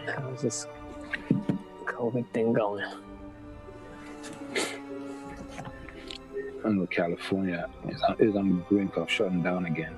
How's this COVID thing going? I know California is on the brink of shutting down again.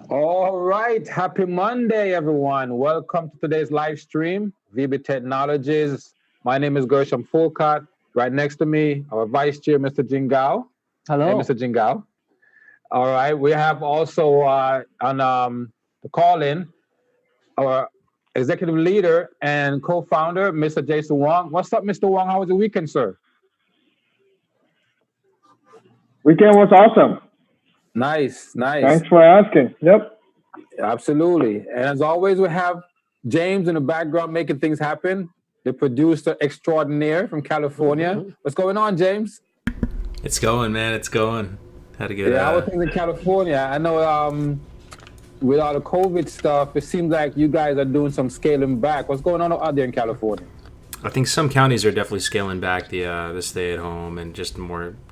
All right. Happy Monday, everyone. Welcome to today's live stream, VB Technologies. My name is Gershom Fulcott. Right next to me, our Vice Chair, Mr. Jingao. Hello. Hey, Mr. Jingao. All right. We have also on the call-in our executive leader and co-founder, Mr. Jason Wong. What's up, Mr. Wong? How was the weekend, sir? Weekend was awesome. Nice. Thanks for asking. Yep. Absolutely. And as always, we have James in the background making things happen, the producer extraordinaire from California. What's going on, James? It's going, man. It's going. Had a good. Yeah, how are things in California? I know with all the COVID stuff, it seems like you guys are doing some scaling back. What's going on out there in California? I think some counties are definitely scaling back the stay at home and just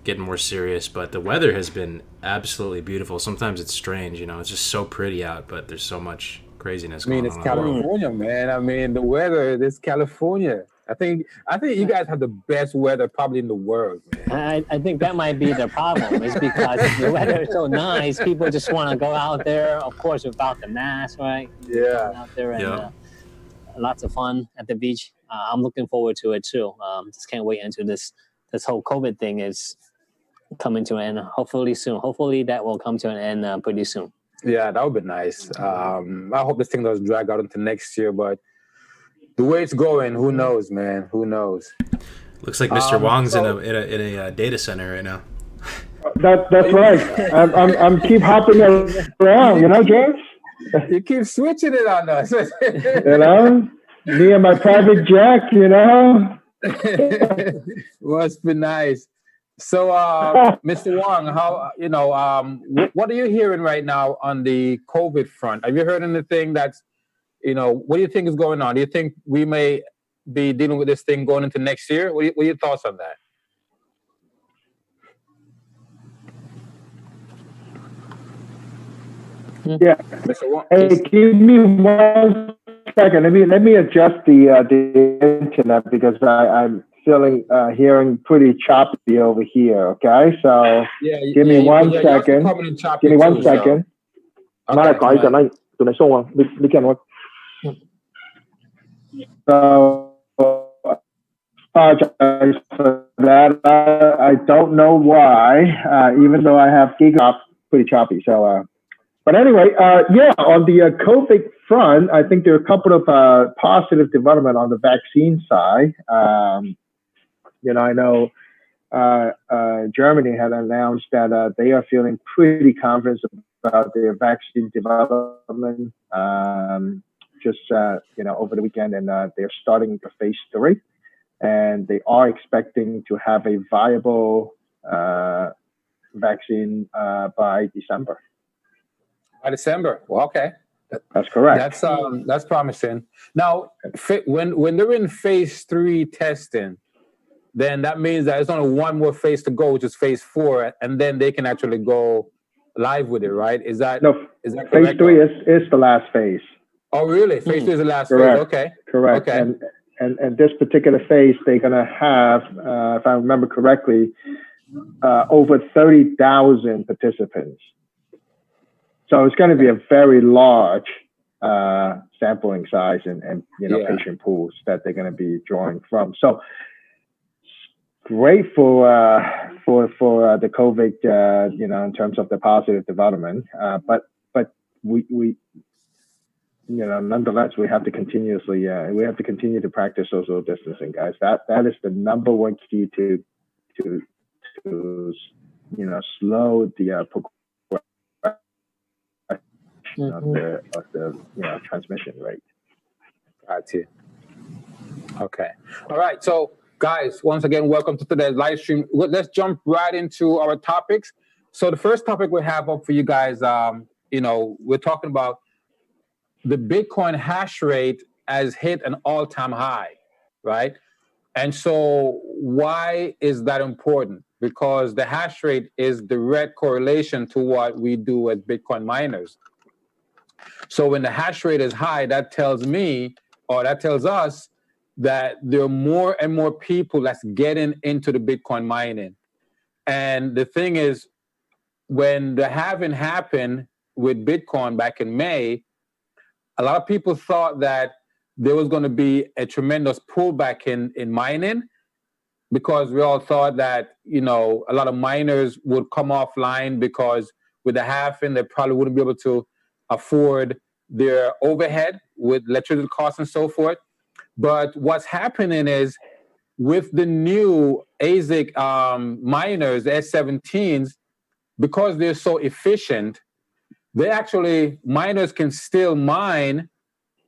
getting more serious. But the weather has been absolutely beautiful. Sometimes it's strange, it's just so pretty out, but there's so much craziness going on. It's California, man. I mean, the weather, it's California. I think you guys have the best weather probably in the world, man. I think that might be the problem. Is because the weather is so nice, people just want to go out there, of course, without the mask, right? Yeah. Out there and lots of fun at the beach. I'm looking forward to it too. Just can't wait until this whole COVID thing is coming to an end. Hopefully soon. Hopefully that will come to an end pretty soon. Yeah, that would be nice. I hope this thing doesn't drag out into next year, but the way it's going, who knows, man? Who knows? Looks like Mr. Wong's in a data center right now. That's right. I'm keep hopping around, James. You keep switching it on us. Me and my private jet, Must be nice. So, Mr. Wong, how what are you hearing right now on the COVID front? Have you heard anything that's, what do you think is going on? Do you think we may be dealing with this thing going into next year? What are your thoughts on that? Yeah. Mr. Wong? Hey, give me 1 second. Let me adjust the internet because I'm feeling hearing pretty choppy over here. Okay, so give me 1 second. Give me 1 second. 媽，你改緊啦，仲係鬆啊！你見我 So apologize for that. I don't know why, even though I have Gigabit, pretty choppy. So, but anyway, yeah, on the COVID front, I think there are a couple of positive development on the vaccine side. I know Germany had announced that they are feeling pretty confident about their vaccine development. Just over the weekend, and they're starting the phase 3, and they are expecting to have a viable vaccine by December. By December, well, okay, that's correct. That's promising. Now, when they're in phase 3 testing, then that means that there's only one more phase to go, which is phase 4, and then they can actually go live with it, right? Is that correct? Phase 3 is the last phase. Oh, really? Phase 3 is the last Correct. phase. Okay. Correct. Okay. And this particular phase, they're going to have, if I remember correctly, over 30,000 participants. So it's going to be a very large sampling size and patient pools that they're going to be drawing from. So great for the COVID, in terms of the positive development. But we nonetheless, we have to continue to practice social distancing, guys. That is the number one key to slow the progression of the transmission rate. Gotcha. Okay. All right. So, guys, once again, welcome to today's live stream. Let's jump right into our topics. So, the first topic we have up for you guys, we're talking about the Bitcoin hash rate has hit an all-time high, right? And so why is that important? Because the hash rate is direct correlation to what we do as Bitcoin miners. So when the hash rate is high, that tells me, or that tells us, that there are more and more people that's getting into the Bitcoin mining. And the thing is, when the halving happened with Bitcoin back in May, a lot of people thought that there was going to be a tremendous pullback in mining, because we all thought that, a lot of miners would come offline because with the halving, they probably wouldn't be able to afford their overhead with electricity costs and so forth. But what's happening is, with the new ASIC miners, the S17s, because they're so efficient, miners can still mine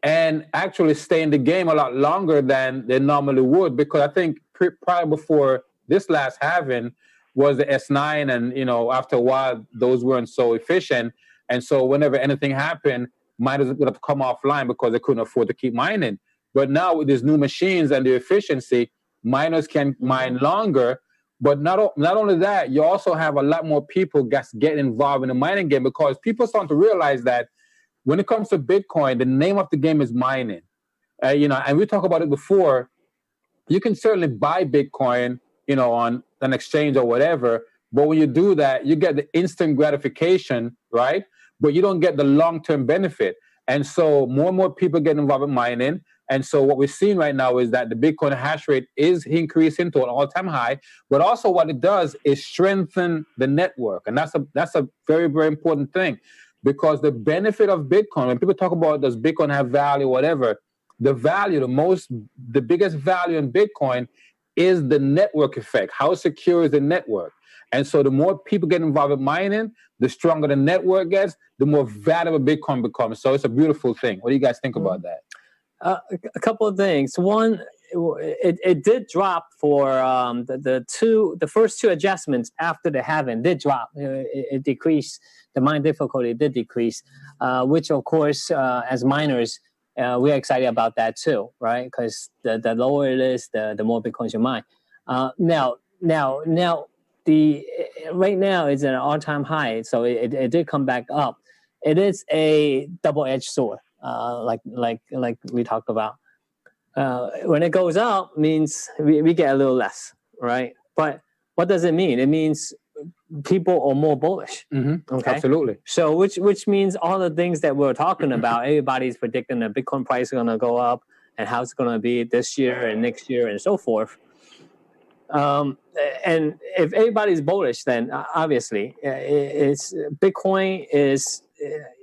and actually stay in the game a lot longer than they normally would, because I think prior before this last halving was the S9, and after a while those weren't so efficient, and so whenever anything happened, miners would have to come offline because they couldn't afford to keep mining. But now with these new machines and the efficiency, miners can mine longer. But not only that, you also have a lot more people getting involved in the mining game, because people start to realize that when it comes to Bitcoin, the name of the game is mining. And we talked about it before. You can certainly buy Bitcoin, on an exchange or whatever. But when you do that, you get the instant gratification, right? But you don't get the long-term benefit. And so more and more people get involved in mining. And so what we're seeing right now is that the Bitcoin hash rate is increasing to an all-time high, but also what it does is strengthen the network. And that's a very, very important thing, because the benefit of Bitcoin, when people talk about does Bitcoin have value, whatever, the biggest value in Bitcoin is the network effect. How secure is the network? And so the more people get involved in mining, the stronger the network gets, the more valuable Bitcoin becomes. So it's a beautiful thing. What do you guys think about that? A couple of things. One, it did drop for the first two adjustments after the halving did drop. It decreased. The mine difficulty did decrease, which of course, as miners, we're excited about that too, right? Because the lower it is, the more Bitcoins you mine. Now, the right now it's an all-time high, so it did come back up. It is a double-edged sword, like we talked about. When it goes up, means we get a little less, right? But what does it mean? It means people are more bullish. Okay, Absolutely. so which means all the things that we're talking about, everybody's predicting the Bitcoin price is going to go up and how it's going to be this year and next year and so forth. And if everybody's bullish, then obviously it's Bitcoin is,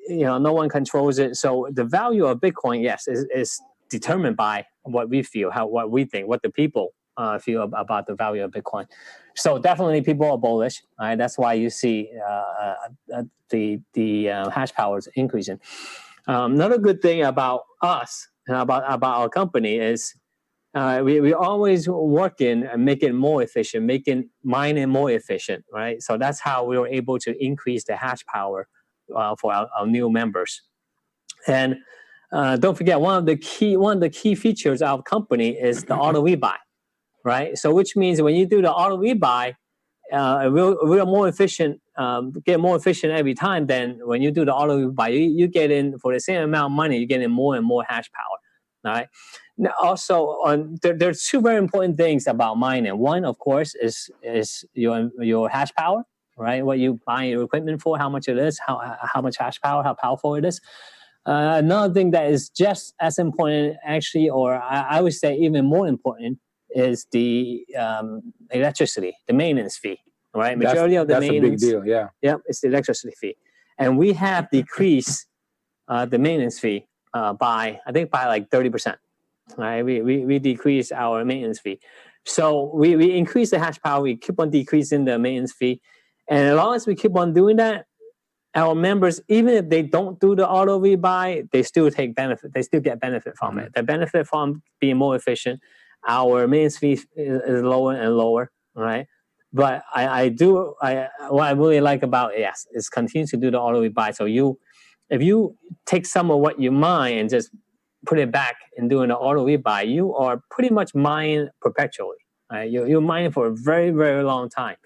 no one controls it. So the value of Bitcoin, yes, is determined by what we feel, what we think, what the people feel about the value of Bitcoin. So definitely people are bullish. Right? That's why you see the hash power is increasing. Another good thing about us and about our company is we always working and make it more efficient, making mining more efficient, right? So that's how we were able to increase the hash power for our new members. And don't forget, one of the key features of our company is the auto rebuy, right? So which means when you do the auto rebuy, we're more efficient, get more efficient every time than when you do the auto rebuy. You get in for the same amount of money, you get in more and more hash power. All right. Now, also, there's two very important things about mining. One, of course, is your hash power, right? What you buy your equipment for, how much it is, how much hash power, how powerful it is. Another thing that is just as important, actually, or I would say even more important, is the electricity, the maintenance fee. Right, majority of the maintenance. That's a big deal. Yeah. Yep, it's the electricity fee, and we have decreased the maintenance fee by like 30%. Right, we decrease our maintenance fee, so we increase the hash power. We keep on decreasing the maintenance fee, and as long as we keep on doing that, our members, even if they don't do the auto rebuy, they still take benefit. They still get benefit from it. They benefit from being more efficient. Our maintenance fee is lower and lower, right? But what I really like about it, is continue to do the auto rebuy. So if you take some of what you mine and just put it back and doing the auto rebuy, you are pretty much mining perpetually. Right? You're mining for a very, very long time,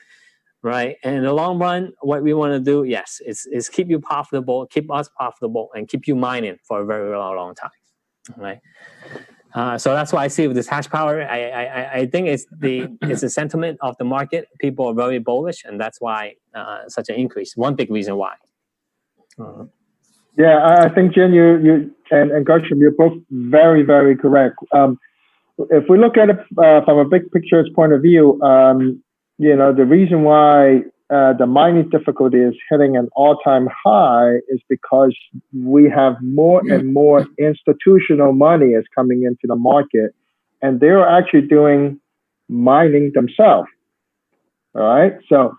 right? And in the long run, what we want to do, is keep you profitable, keep us profitable, and keep you mining for a very, very long time, right? So that's why I see with this hash power. I think it's the sentiment of the market. People are very bullish, and that's why such an increase. One big reason why. Yeah, I think Jen, you and Gershom, you're both very, very correct. If we look at it from a big picture's point of view, the reason why the mining difficulty is hitting an all-time high is because we have more and more institutional money is coming into the market, and they're actually doing mining themselves. All right, so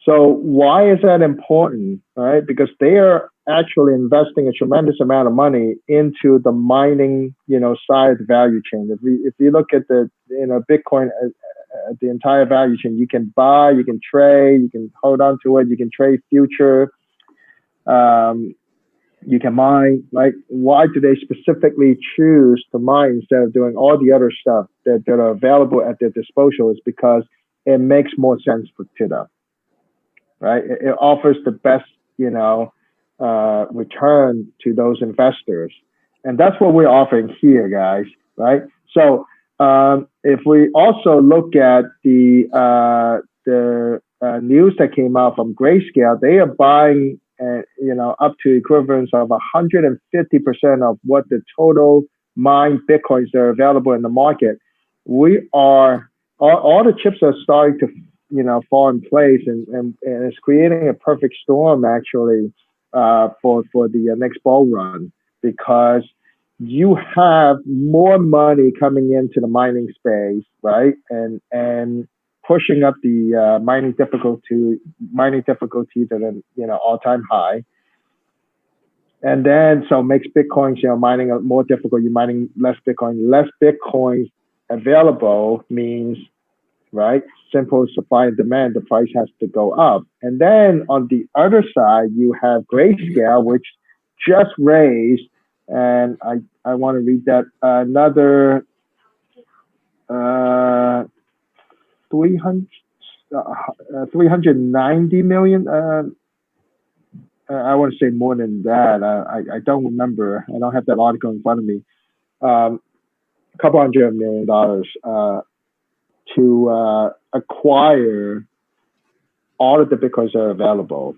why is that important? All right, because they are actually investing a tremendous amount of money into the mining, side of the value chain. If you look at the Bitcoin, the entire value chain, you can buy, you can trade, you can hold on to it, you can trade future, you can mine. Like, why do they specifically choose to mine instead of doing all the other stuff that are available at their disposal? Is because it makes more sense to them, right? It offers the best, return to those investors, and that's what we're offering here, guys. Right? So if we also look at the news that came out from Grayscale, they are buying, up to equivalence of 150% of what the total mined Bitcoins that are available in the market. We are all the chips are starting to, fall in place, and it's creating a perfect storm actually for the next bull run, because you have more money coming into the mining space, right? And pushing up the mining difficulty to an all-time high. And then so makes Bitcoins, mining more difficult. You're mining less Bitcoins available means, right, simple supply and demand, the price has to go up. And then on the other side, you have Grayscale, which just raised and I want to read that. Another 390 million. I want to say more than that. I don't remember. I don't have that article in front of me. A couple $100 million to acquire all of the Bitcoins that are available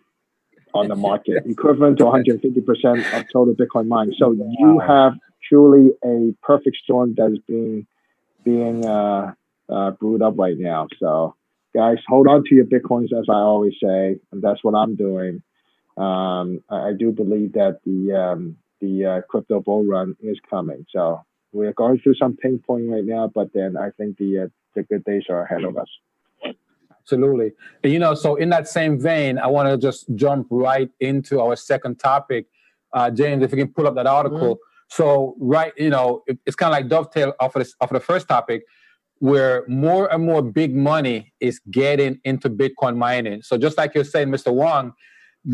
on the market, equivalent to 150% of total Bitcoin mined. So you have truly a perfect storm that is being brewed up right now. So guys, hold on to your Bitcoins, as I always say, and that's what I'm doing. I do believe that the crypto bull run is coming. So we're going through some pain point right now, but then I think the good days are ahead of us. Absolutely. And, so in that same vein, I want to just jump right into our second topic. James, if you can pull up that article. So, right, it's kind of like dovetail off of the first topic, where more and more big money is getting into Bitcoin mining. So just like you're saying, Mr. Wong,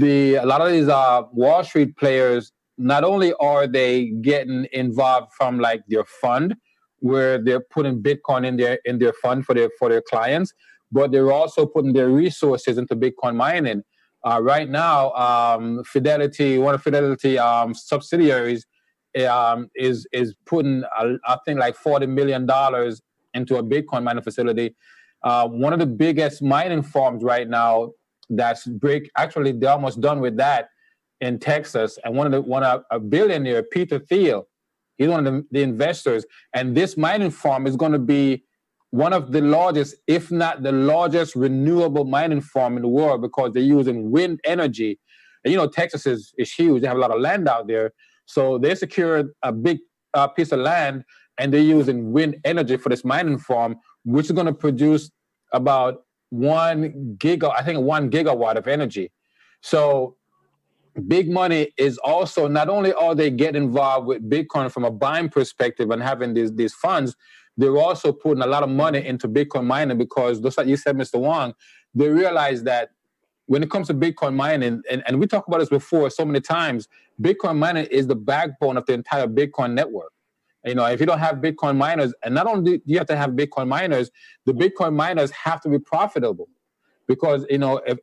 a lot of these Wall Street players, not only are they getting involved from like their fund, where they're putting Bitcoin in their fund for their clients, but they're also putting their resources into Bitcoin mining. Right now, Fidelity, one of Fidelity subsidiaries, is putting I think like $40 million into a Bitcoin mining facility. One of the biggest mining farms right now actually they're almost done with that in Texas, and a billionaire, Peter Thiel, he's one of the investors, and this mining farm is going to be one of the largest, if not the largest, renewable mining farm in the world, because they're using wind energy. And Texas is huge. They have a lot of land out there. So they secured a big piece of land, and they're using wind energy for this mining farm, which is going to produce about 1 gigawatt of energy. So big money is also, not only are they getting involved with Bitcoin from a buying perspective and having these funds, they're also putting a lot of money into Bitcoin mining, because just like you said, Mr. Wong, they realize that when it comes to Bitcoin mining, and we talked about this before so many times, Bitcoin mining is the backbone of the entire Bitcoin network. If you don't have Bitcoin miners, and not only do you have to have Bitcoin miners, the Bitcoin miners have to be profitable. Because,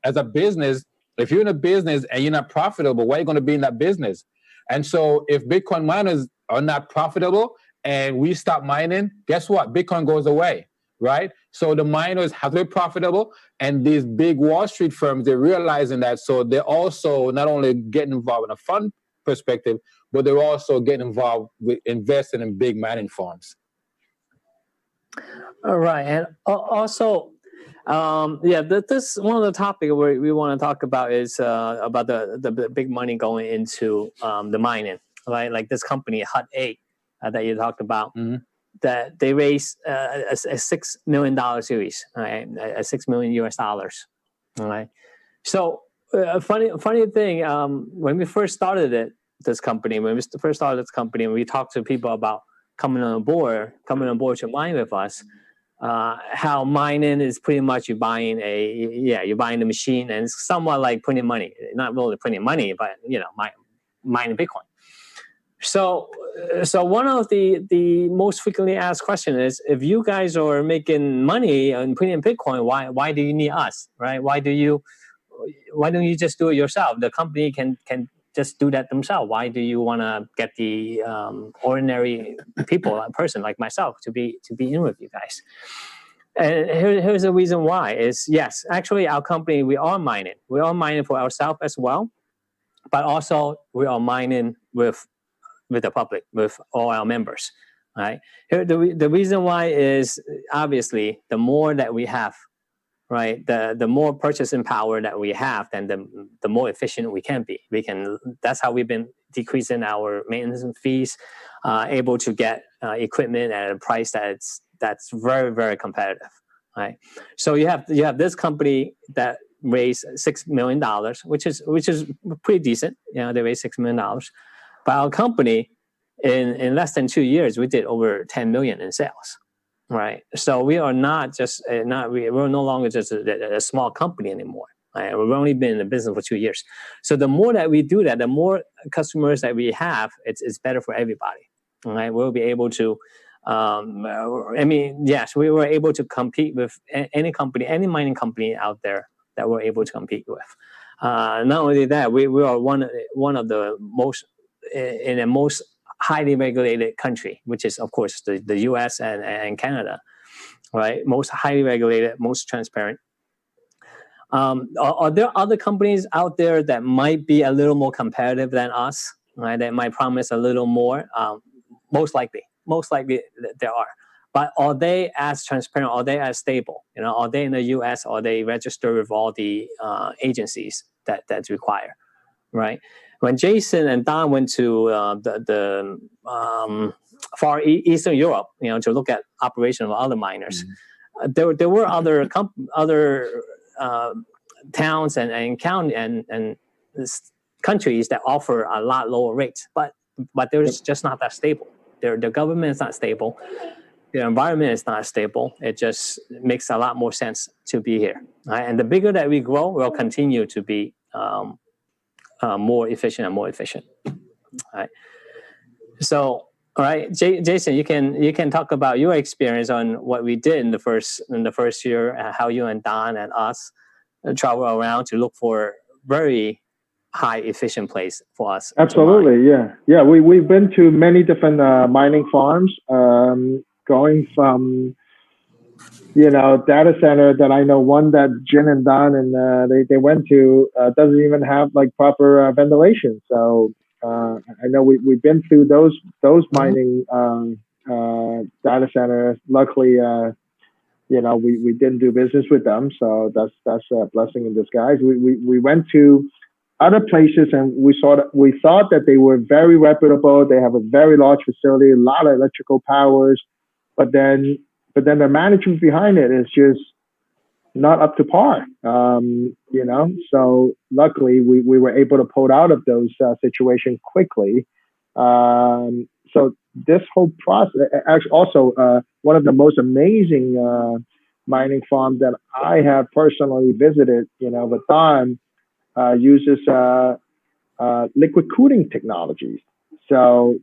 as a business, if you're in a business and you're not profitable, why are you going to be in that business? And so if Bitcoin miners are not profitable and we stop mining, guess what? Bitcoin goes away, right? So the miners have to be profitable, and these big Wall Street firms, they're realizing that. So they're also not only getting involved in a fund perspective, but they're also getting involved with investing in big mining farms. All right. And also, this one of the topics we want to talk about is about the big money going into the mining, right? Like this company, Hut 8, that you talked about, that they raised a $6 million series, right? A $6 million US dollars, all right? So funny thing, when we first started this company, and we talked to people about coming on board to mine with us, how mining is pretty much you're buying the machine, and it's somewhat like putting money, not really putting money, but mining Bitcoin. So one of the most frequently asked questions is, if you guys are making money and putting in Bitcoin, why do you need us, right? Why don't you just do it yourself? The company can just do that themselves. Why do you want to get the ordinary person like myself to be in with you guys? And here's the reason why is, yes, actually our company, we are mining for ourselves as well, but also we are mining with the public, with all our members, right? Here, the reason why is, obviously, the more that we have, right, the more purchasing power that we have, then the more efficient we can be. That's how we've been decreasing our maintenance fees, able to get equipment at a price that's very, very competitive, right? So you have this company that raised $6 million, which is pretty decent. They raised $6 million. But our company, in less than 2 years, we did over 10 million in sales, right? So we are we're no longer just a small company anymore, Right? We've only been in the business for 2 years. So the more that we do that, the more customers that we have, it's better for everybody. Right? We'll be able to, yes, we were able to compete with any company, any mining company out there that we're able to compete with. Not only that, we are one of the most, in the most highly regulated country, which is, of course, the US and Canada, right? Most highly regulated, most transparent. Are there other companies out there that might be a little more competitive than us, right? That might promise a little more? Most likely there are. But are they as transparent? Are they as stable? Are they in the US? Are they registered with all the agencies that's required, right? When Jason and Don went to the far Eastern Europe, to look at operation of other miners, there were other towns and county and countries that offer a lot lower rates, but they're just not that stable. Their government is not stable. The environment is not stable. It just makes a lot more sense to be here. Right? And the bigger that we grow, we'll continue to be more efficient and more efficient. Right? So, all right, Jason, you can talk about your experience on what we did in the first year, how you and Don and us travel around to look for very high efficient place for us. Absolutely, yeah. We've been to many different mining farms, going from data center that I know one that Jin and Don and they went to doesn't even have like proper ventilation. So I know we've been through those mining data centers. Luckily, we didn't do business with them, so that's a blessing in disguise. We went to other places and we thought that they were very reputable. They have a very large facility, a lot of electrical powers, but then the management behind it is just not up to par. So luckily we were able to pull out of those situations quickly. So this whole process, actually, also one of the most amazing mining farms that I have personally visited, with Don, uses liquid cooling technologies. So,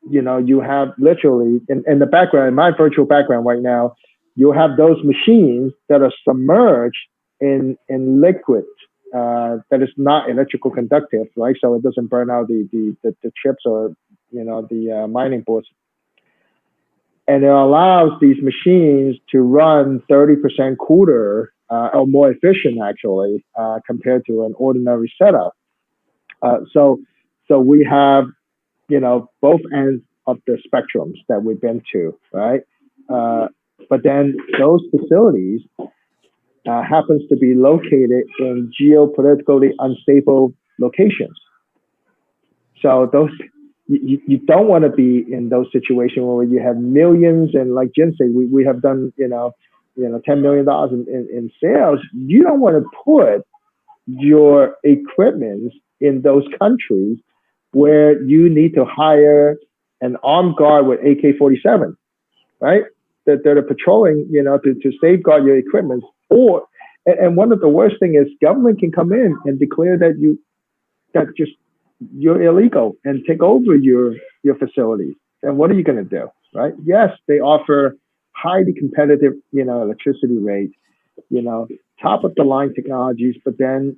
you have literally in the background, in my virtual background right now, you have those machines that are submerged in liquid that is not electrical conductive, right? So it doesn't burn out the chips or the mining boards. And it allows these machines to run 30% cooler or more efficient, actually, compared to an ordinary setup. So we have, both ends of the spectrums that we've been to, right? But then those facilities happens to be located in geopolitically unstable locations. So those you don't want to be in those situations where you have millions, and like Jin said, we have done $10 million in sales. You don't want to put your equipment in those countries where you need to hire an armed guard with AK-47, right? That they're patrolling, to safeguard your equipment. And one of the worst thing is government can come in and declare that you're illegal and take over your facilities. And what are you going to do, right? Yes, they offer highly competitive, electricity rate, top of the line technologies, but then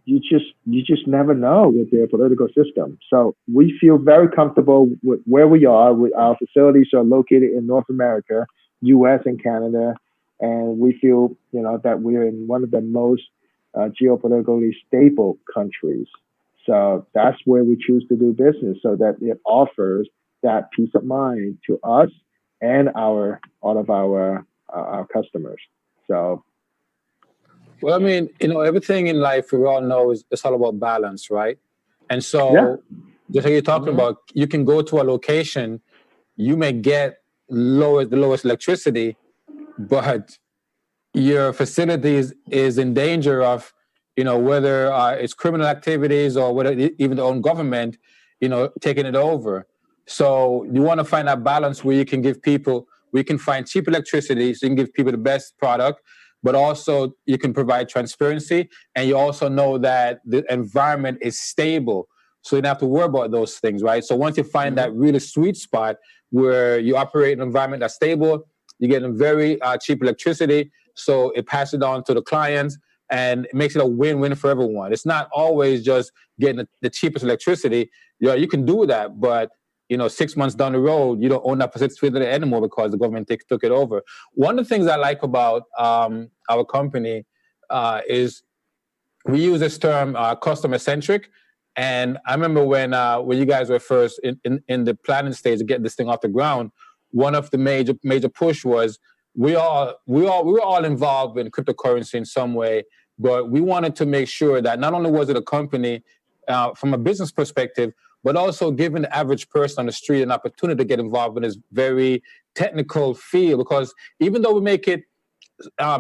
you just never know with their political system. So we feel very comfortable with where we are. Our facilities are located in North America, US and Canada, and we feel that we're in one of the most geopolitically stable countries. So that's where we choose to do business, so that it offers that peace of mind to us and all of our customers. So. Well, I mean, everything in life we all know it's all about balance, right? And so, just like you're talking about, you can go to a location, you may get the lowest electricity, but your facilities is in danger of, whether it's criminal activities or whether even the own government, taking it over. So you want to find that balance where you can find cheap electricity, so you can give people the best product, but also you can provide transparency, and you also know that the environment is stable. So you don't have to worry about those things, right? So once you find that really sweet spot where you operate in an environment that's stable, you get very cheap electricity, so it passes it on to the clients, and it makes it a win-win for everyone. It's not always just getting the cheapest electricity. You can do that, but 6 months down the road, you don't own that facility anymore because the government took it over. One of the things I like about our company is we use this term customer-centric. And I remember when you guys were first in the planning stage to get this thing off the ground, one of the major push was we were all involved in cryptocurrency in some way, but we wanted to make sure that not only was it a company from a business perspective, but also giving the average person on the street an opportunity to get involved in this very technical field. Because even though we make it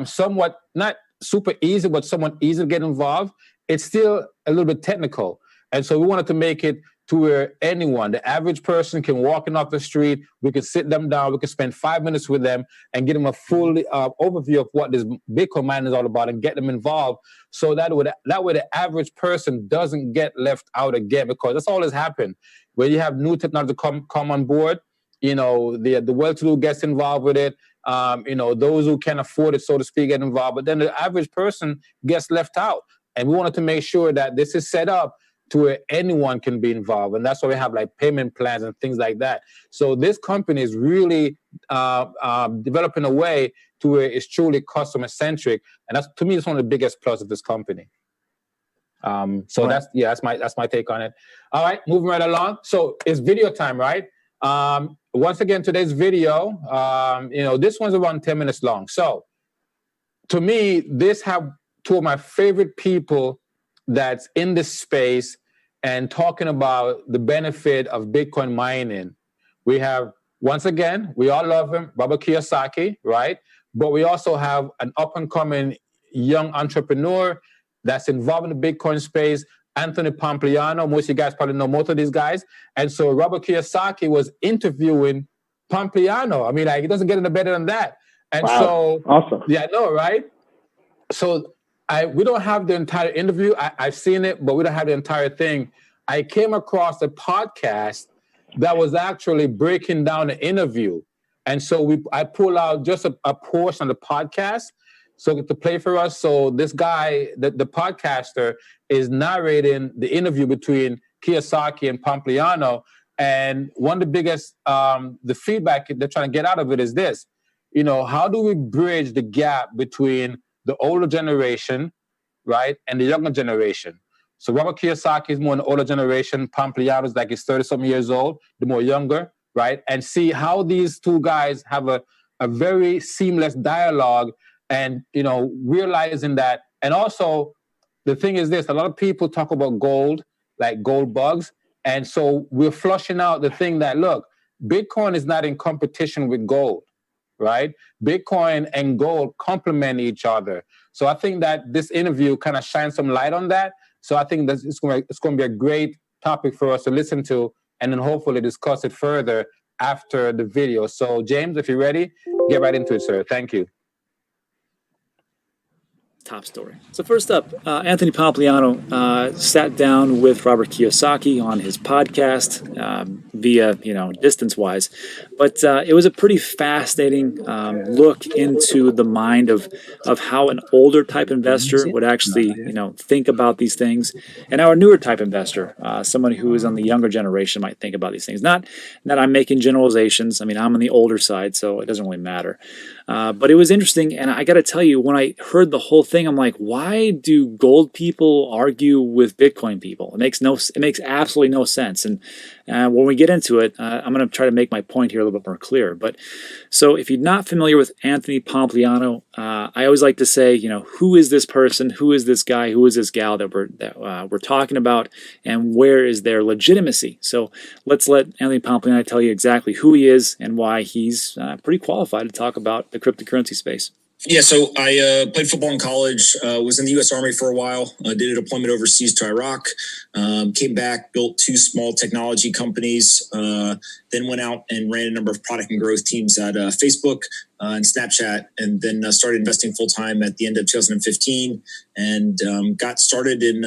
somewhat not super easy, but somewhat easy to get involved, it's still a little bit technical. And so we wanted to make it to where anyone, the average person, can walk in off the street. We could sit them down. We could spend 5 minutes with them and get them a full overview of what this Bitcoin mining is all about and get them involved. So that way the average person doesn't get left out again, because that's all that's happened. When you have new technology come on board, the well-to-do gets involved with it. Those who can afford it, so to speak, get involved. But then the average person gets left out. And we wanted to make sure that this is set up to where anyone can be involved. And that's why we have like payment plans and things like that. So this company is really developing a way to where it's truly customer centric. And that's, to me, it's one of the biggest plus of this company. So right. That's my take on it. All right, moving right along. So it's video time, right? Once again, today's video, this one's around 10 minutes long. So to me, this have two of my favorite people that's in this space and talking about the benefit of Bitcoin mining. We have, once again, we all love him, Robert Kiyosaki, right? But we also have an up-and-coming young entrepreneur that's involved in the Bitcoin space, Anthony Pompliano. Most of you guys probably know most of these guys. And so Robert Kiyosaki was interviewing Pompliano. I mean, it doesn't get any better than that. And wow. So, awesome. Yeah, I know, right? So we don't have the entire interview. I've seen it, but we don't have the entire thing. I came across a podcast that was actually breaking down the interview. And so I pull out just a portion of the podcast so to play for us. So this guy, the podcaster, is narrating the interview between Kiyosaki and Pompliano. And one of the biggest, the feedback they're trying to get out of it is this. How do we bridge the gap between the older generation, right, and the younger generation? So Robert Kiyosaki is more in the older generation. Pompliano is like he's 30-something years old, the more younger, right? And see how these two guys have a very seamless dialogue and, realizing that. And also, the thing is this, a lot of people talk about gold, like gold bugs. And so we're flushing out the thing that, look, Bitcoin is not in competition with gold, right? Bitcoin and gold complement each other. So I think that this interview kind of shines some light on that. So I think that it's going to be a great topic for us to listen to and then hopefully discuss it further after the video. So James, if you're ready, get right into it, sir. Thank you. Top story. So first up, Anthony Pompliano sat down with Robert Kiyosaki on his podcast via, distance-wise. But it was a pretty fascinating look into the mind of how an older type investor would actually, think about these things, and how a newer type investor, someone who is on the younger generation, might think about these things. Not that I'm making generalizations. I mean, I'm on the older side, so it doesn't really matter. But it was interesting, and I got to tell you, when I heard the whole thing, I'm like, why do gold people argue with Bitcoin people? It makes absolutely no sense. And when we get into it, I'm going to try to make my point here a little bit more clear. But so if you're not familiar with Anthony Pompliano, I always like to say, who is this person? Who is this guy? Who is this gal that we're talking about? And where is their legitimacy? So let's let Anthony Pompliano tell you exactly who he is and why he's pretty qualified to talk about the cryptocurrency space. Yeah, so I played football in college, was in the U.S. Army for a while, did a deployment overseas to Iraq, came back, built 2 small technology companies, then went out and ran a number of product and growth teams at Facebook and Snapchat, and then started investing full-time at the end of 2015 and got started in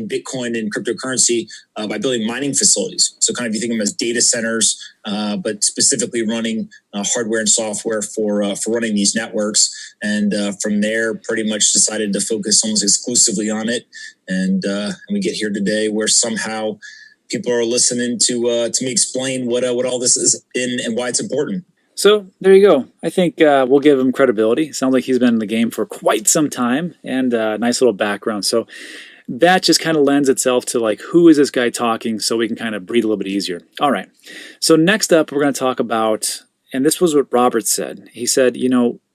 Bitcoin and cryptocurrency by building mining facilities. So kind of you think of them as data centers, but specifically running hardware and software for running these networks. And from there, pretty much decided to focus almost exclusively on it. And we get here today where somehow people are listening to me explain what all this is and why it's important. So there you go. I think we'll give him credibility. Sounds like he's been in the game for quite some time and a nice little background. So that just kind of lends itself to like, who is this guy talking, so we can kind of breathe a little bit easier. All right. So next up, we're going to talk about, and this was what Robert said. He said,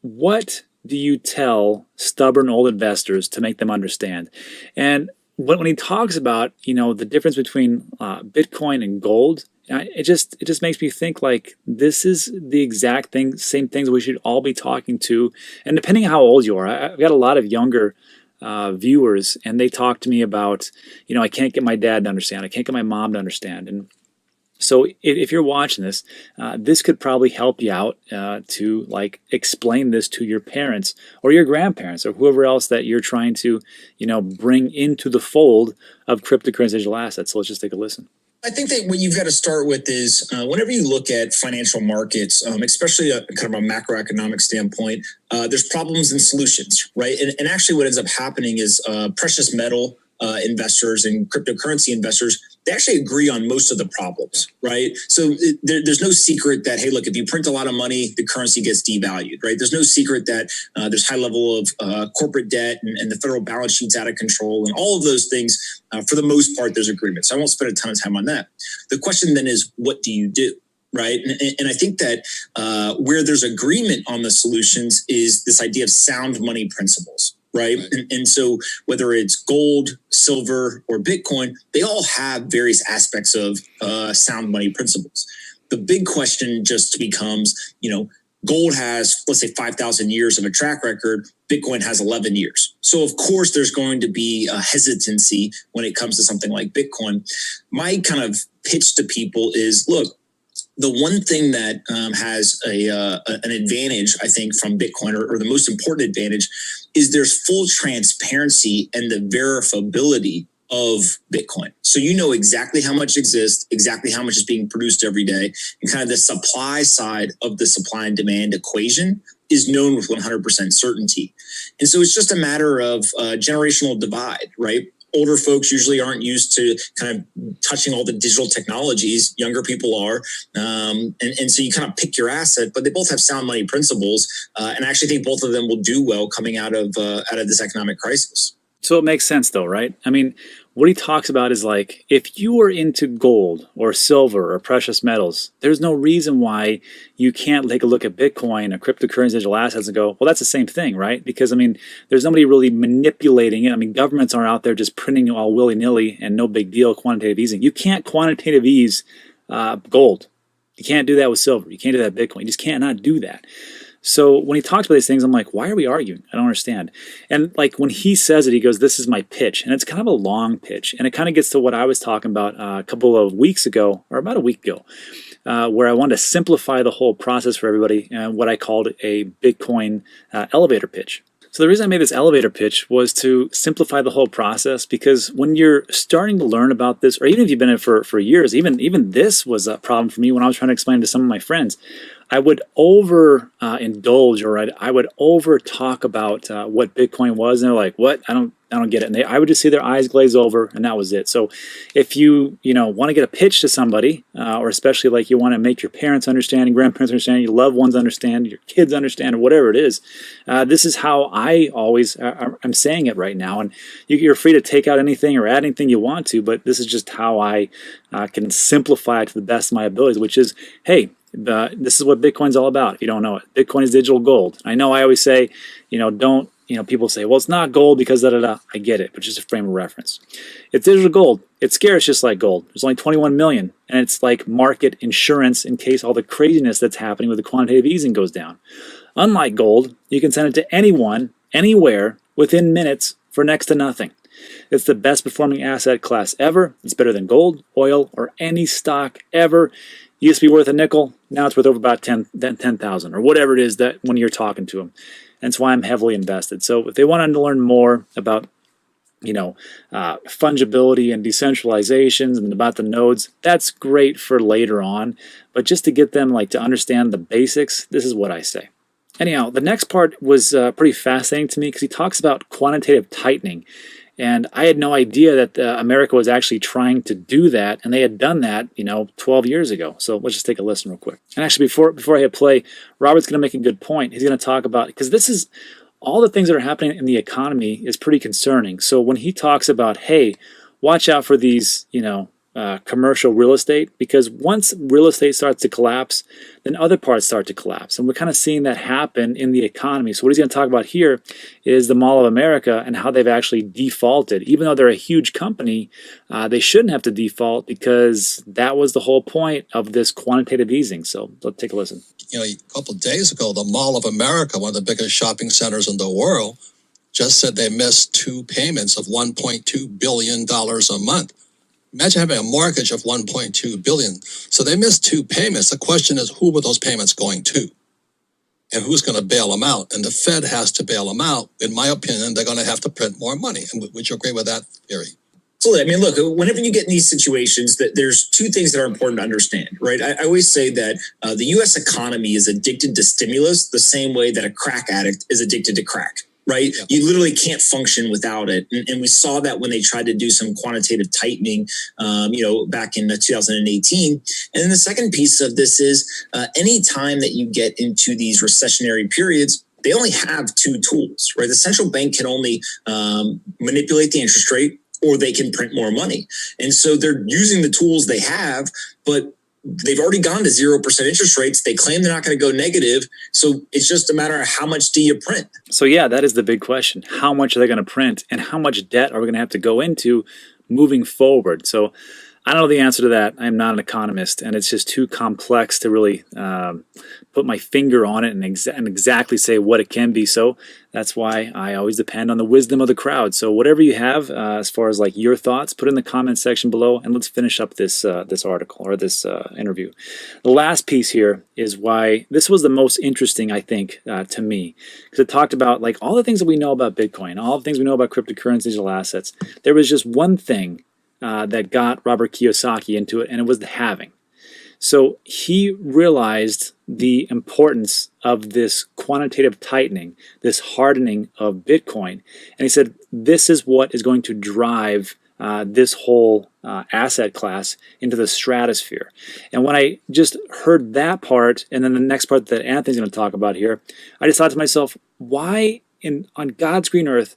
what do you tell stubborn old investors to make them understand? And when he talks about, the difference between Bitcoin and gold, it just makes me think like this is the exact same things we should all be talking to. And depending on how old you are, I've got a lot of younger viewers, and they talk to me about, I can't get my dad to understand, I can't get my mom to understand. And so if you're watching this, this could probably help you out to like explain this to your parents or your grandparents or whoever else that you're trying to, bring into the fold of cryptocurrency digital assets. So let's just take a listen. I think that what you've got to start with is whenever you look at financial markets, especially kind of a macroeconomic standpoint, there's problems and solutions, right? And actually what ends up happening is precious metal investors and cryptocurrency investors, they actually agree on most of the problems, right? So there's no secret that, hey, look, if you print a lot of money, the currency gets devalued, right? There's no secret that there's high level of corporate debt and the federal balance sheet's out of control and all of those things. For the most part, there's agreement. So I won't spend a ton of time on that. The question then is, what do you do? Right. And I think that where there's agreement on the solutions is this idea of sound money principles. Right. And so whether it's gold, silver, or Bitcoin, they all have various aspects of sound money principles. The big question just becomes, gold has, let's say, 5,000 years of a track record. Bitcoin has 11 years. So, of course, there's going to be a hesitancy when it comes to something like Bitcoin. My kind of pitch to people is, look, the one thing that has an advantage, I think, from Bitcoin, or the most important advantage, is there's full transparency and the verifiability of Bitcoin. So you know exactly how much exists, exactly how much is being produced every day, and kind of the supply side of the supply and demand equation is known with 100% certainty. And so it's just a matter of generational divide, right? Older folks usually aren't used to kind of touching all the digital technologies. Younger people are. And so you kind of pick your asset, but they both have sound money principles. And I actually think both of them will do well coming out of this economic crisis. So it makes sense though, right? I mean, what he talks about is like, if you are into gold or silver or precious metals, there's no reason why you can't take a look at Bitcoin or cryptocurrency digital assets and go, well, that's the same thing, right? Because, I mean, there's nobody really manipulating it. I mean, governments aren't out there just printing all willy-nilly and no big deal quantitative easing. You can't quantitative ease gold. You can't do that with silver. You can't do that with Bitcoin. You just cannot do that. So when he talks about these things, I'm like, why are we arguing? I don't understand. And like when he says it, he goes, this is my pitch. And it's kind of a long pitch. And it kind of gets to what I was talking about a couple of weeks ago, or about a week ago, where I wanted to simplify the whole process for everybody, what I called a Bitcoin elevator pitch. So the reason I made this elevator pitch was to simplify the whole process, because when you're starting to learn about this, or even if you've been in it for years, even this was a problem for me when I was trying to explain to some of my friends. I would over indulge, or I would over talk about what Bitcoin was, and they're like, "What? I don't get it." And I would just see their eyes glaze over, and that was it. So, if you want to get a pitch to somebody, or especially like you want to make your parents understand, and grandparents understand, your loved ones understand, your kids understand, or whatever it is, this is how I always I'm saying it right now. And you're free to take out anything or add anything you want to, but this is just how I can simplify it to the best of my abilities, which is, hey. This is what Bitcoin's all about. If you don't know it, Bitcoin is digital gold. I know I always say, don't people say, well, it's not gold because da-da-da. I get it, but just a frame of reference. It's digital gold. It's scarce just like gold. There's only 21 million, and it's like market insurance in case all the craziness that's happening with the quantitative easing goes down. Unlike gold, you can send it to anyone, anywhere, within minutes for next to nothing. It's the best performing asset class ever. It's better than gold, oil, or any stock ever. It used to be worth a nickel. Now it's worth over about 10,000 or whatever it is that when you're talking to them. And that's why I'm heavily invested. So if they want to learn more about fungibility and decentralizations and about the nodes, that's great for later on. But just to get them to understand the basics, this is what I say. Anyhow, the next part was pretty fascinating to me because he talks about quantitative tightening. And I had no idea that America was actually trying to do that, and they had done that, 12 years ago. So let's just take a listen real quick. And actually, before I hit play, Robert's going to make a good point. He's going to talk about, because this is all the things that are happening in the economy is pretty concerning. So when he talks about, hey, watch out for these, commercial real estate, because once real estate starts to collapse, then other parts start to collapse. And we're kind of seeing that happen in the economy. So what he's going to talk about here is the Mall of America and how they've actually defaulted. Even though they're a huge company, they shouldn't have to default because that was the whole point of this quantitative easing. So let's take a listen. A couple of days ago, the Mall of America, one of the biggest shopping centers in the world, just said they missed 2 payments of $1.2 billion a month. Imagine having a mortgage of $1.2 billion. So they missed 2 payments. The question is, who were those payments going to? And who's going to bail them out? And the Fed has to bail them out. In my opinion, they're going to have to print more money. And would you agree with that theory? Absolutely. I mean, look, whenever you get in these situations, there's 2 things that are important to understand, right? I always say that the U.S. economy is addicted to stimulus the same way that a crack addict is addicted to crack. Right? Yeah. You literally can't function without it. And we saw that when they tried to do some quantitative tightening, back in 2018. And then the second piece of this is any time that you get into these recessionary periods, they only have 2 tools, right? The central bank can only manipulate the interest rate, or they can print more money. And so they're using the tools they have, but they've already gone to 0% interest rates. They claim they're not going to go negative. So it's just a matter of how much do you print? So yeah, that is the big question. How much are they going to print, and how much debt are we going to have to go into moving forward? So I don't know the answer to that. I'm not an economist, and it's just too complex to really put my finger on it and exactly say what it can be. So that's why I always depend on the wisdom of the crowd. So whatever you have as far as your thoughts, put it in the comment section below, and let's finish up this article or this interview. The last piece here is why this was the most interesting, I think, to me, because it talked about all the things that we know about Bitcoin, all the things we know about cryptocurrency, digital assets. There was just one thing that got Robert Kiyosaki into it, and it was the halving. So he realized the importance of this quantitative tightening, this hardening of Bitcoin, and he said this is what is going to drive this whole asset class into the stratosphere. And when I just heard that part, and then the next part that Anthony's going to talk about here, I just thought to myself, why on God's green earth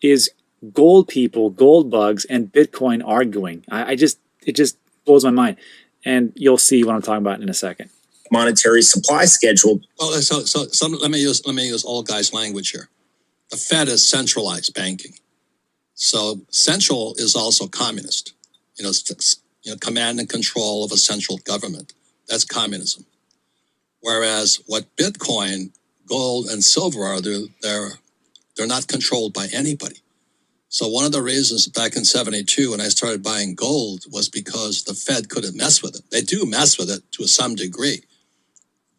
is gold people, gold bugs, and Bitcoin arguing? It just blows my mind, and you'll see what I'm talking about in a second. Monetary supply schedule. Well, so let me use old guys' language here. The Fed is centralized banking, so central is also communist. Command and control of a central government. That's communism. Whereas what Bitcoin, gold, and silver are, they're not controlled by anybody. So one of the reasons back in 72 when I started buying gold was because the Fed couldn't mess with it. They do mess with it to some degree,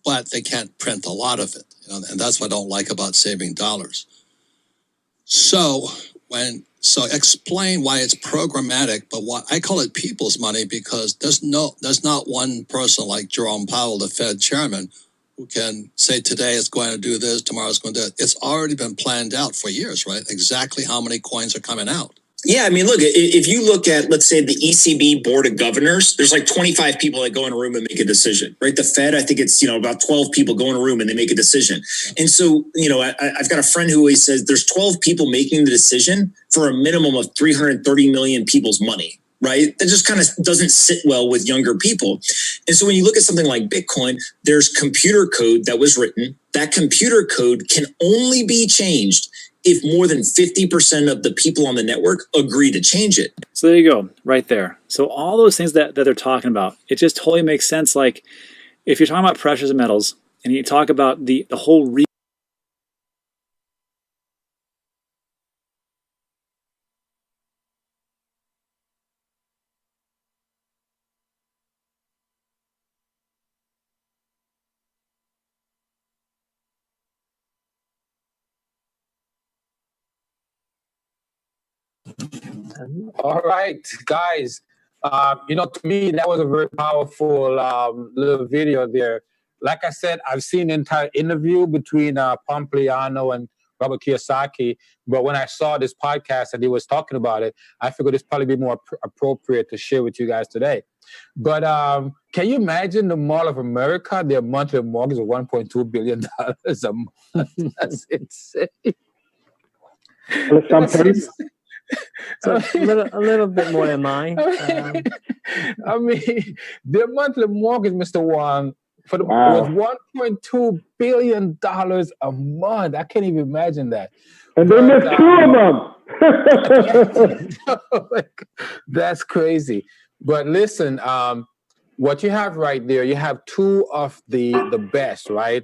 but they can't print a lot of it. And that's what I don't like about saving dollars. So explain why it's programmatic, but what I call it people's money, because there's not one person like Jerome Powell, the Fed chairman, who can say today it's going to do this, tomorrow it's going to do it. It's already been planned out for years, right? Exactly how many coins are coming out. Yeah, I mean, look, if you look at, let's say, the ECB Board of Governors, there's 25 people that go in a room and make a decision, right? The Fed, I think it's, about 12 people go in a room and they make a decision. And so, I've got a friend who always says there's 12 people making the decision for a minimum of 330 million people's money. right? That just kind of doesn't sit well with younger people. And so when you look at something like Bitcoin, there's computer code that was written. That computer code can only be changed if more than 50% of the people on the network agree to change it. So there you go, right there. So all those things that they're talking about, it just totally makes sense. Like if you're talking about precious metals and you talk about the whole All right, guys. To me, that was a very powerful little video there. Like I said, I've seen the entire interview between Pompliano and Robert Kiyosaki, but when I saw this podcast and he was talking about it, I figured it's probably be more appropriate to share with you guys today. But can you imagine the Mall of America, their monthly mortgage of $1.2 billion a month? That's insane. So a little bit more than mine. I mean, their monthly mortgage, Mr. Wong, was $1.2 billion a month. I can't even imagine that. And they missed two of them. That's crazy. But listen, what you have right there, you have two of the best, right?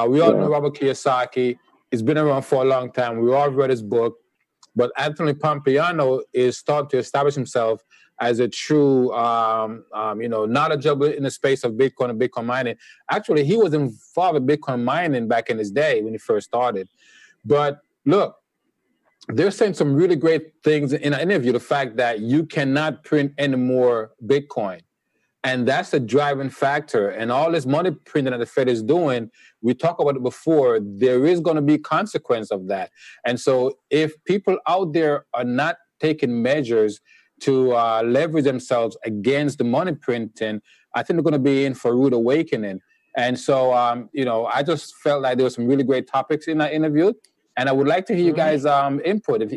We all know Robert Kiyosaki. He's been around for a long time. We all read his book. But Anthony Pompliano is starting to establish himself as a true, knowledgeable in the space of Bitcoin and Bitcoin mining. Actually, he was involved in Bitcoin mining back in his day when he first started. But look, they're saying some really great things in an interview. The fact that you cannot print any more Bitcoin. And that's the driving factor. And all this money printing that the Fed is doing, we talked about it before, there is going to be consequence of that. And so if people out there are not taking measures to leverage themselves against the money printing, I think they're going to be in for a rude awakening. And so, I just felt like there were some really great topics in that interview. And I would like to hear you guys' input. If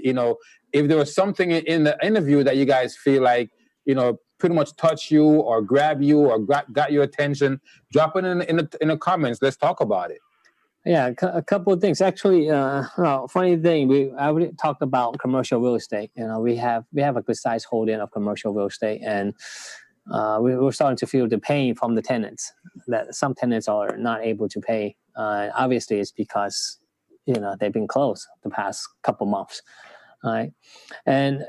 there was something in the interview that you guys feel like, pretty much touch you or grab you or got your attention, drop it in the comments. Let's talk about it. Yeah, a couple of things. Actually, funny thing, I already talked about commercial real estate. We have a good size holding of commercial real estate, and we're starting to feel the pain from the tenants. That some tenants are not able to pay. Obviously, it's because they've been closed the past couple months. All right, and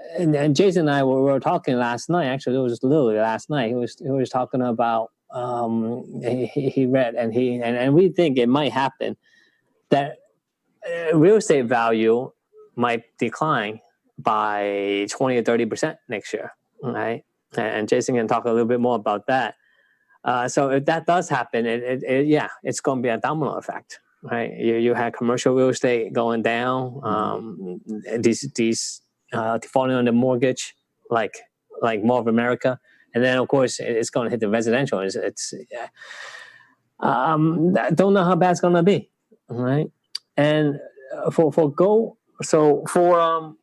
Jason and I were talking last night. Actually, it was literally last night. He was talking about he read and we think it might happen that real estate value might decline by 20 or 30% next year. All right, and Jason can talk a little bit more about that. So if that does happen, it's going to be a domino effect. Right, you had commercial real estate going down. These falling on the mortgage, like Mall of America, and then of course it's going to hit the residential. I don't know how bad it's going to be. Right, and for gold, so for